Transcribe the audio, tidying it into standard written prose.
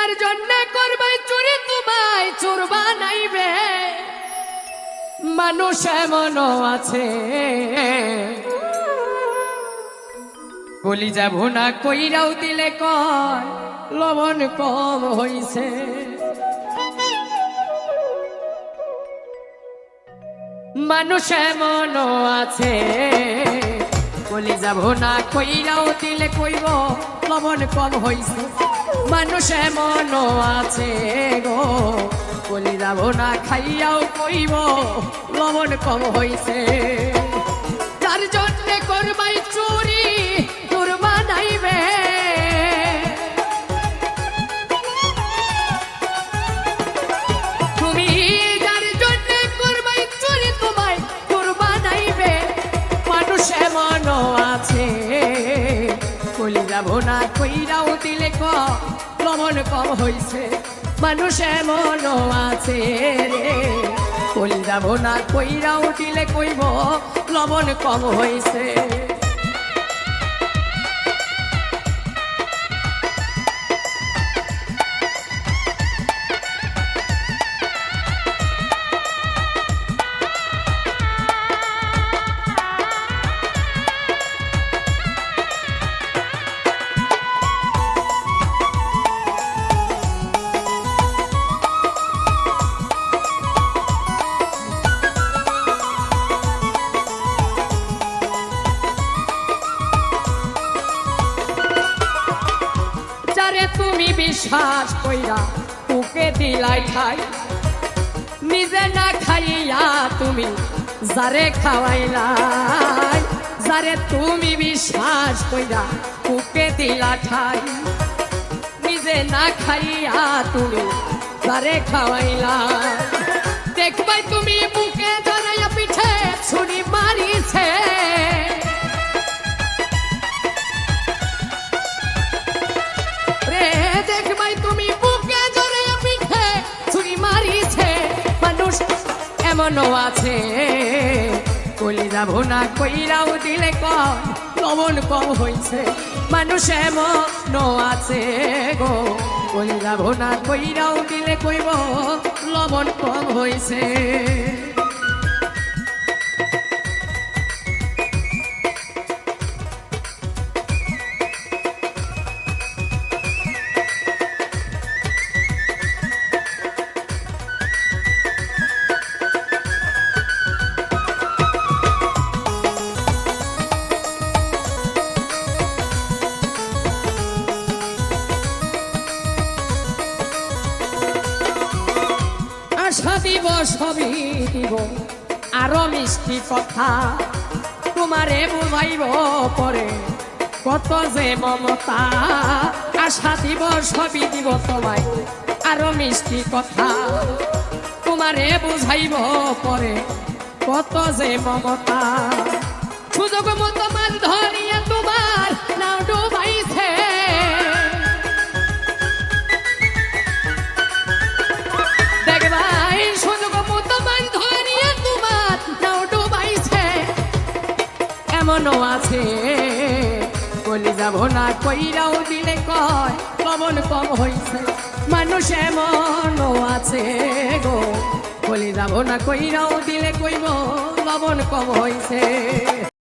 যার জন্য করবাই চুরি তোমায় চোর বানাইবে মানুষ এমনও আছে কলিজা ভুনা কইরাও দিলে কয় লবণ কম হইছে। মানুষ এমনও আছে কলিজা ভুনা কইরাও দিলে কইব লবণ কম হইছে। মানুষ এমনও আছে গো কলিজা ভুনা খাইয়াও কইব লবণ কম হইছে। যার জন্য করবাই চুরি তোর বানাইবে তুমি, যার জন্য করবাই চুরি তোমায় তোর বানাইবে মানুষ এমনও আছে কলিজা ভুনা কইরাও দিলে লবণ কম হইছে। মানুষ এমনও আছে রে কলিজা ভুনা কইরাও দিলে কইব লবণ কম হইছে। তুমি বিশ্বাস কইরা তোকে দিলাই খাই নিজে না খাইয়া তুমি যারে খাওয়াইলাই। যারে তুমি বিশ্বাস কইরা তোকে দিলা ঠাই নিজে না খাইয়া তুমি যারে খাওয়াইলা। দেখবাই তুমি বুকে জড়াইয়া পিঠে ছুরি মারিছে এমনও আছে কলিজা ভুনা কইরাও দিলে লবণ কম হইছে। মানুষ এমনও আছে গো কলিজা ভুনা কইরাও দিলে কইব লবণ কম হইছে। আশা দিব সবই দিব আরো মিষ্টি কথা তোমারে বুঝাইব পরে কত যে মমতা। আশা দিব সবই দিব তোমায় আরো মিষ্টি কথা তোমারে বুঝাইব পরে কত যে মমতা। সুযোগ মতো মান ধরিয়া তোমার নাও ডুবাইছে এমনও আছে কলিজা ভুনা কইরাও দিলে কয় লবণ কম হইছে। মানুষ এমনও আছে গো কলিজা ভুনা কইরাও দিলে কইব লবণ কম হইছে।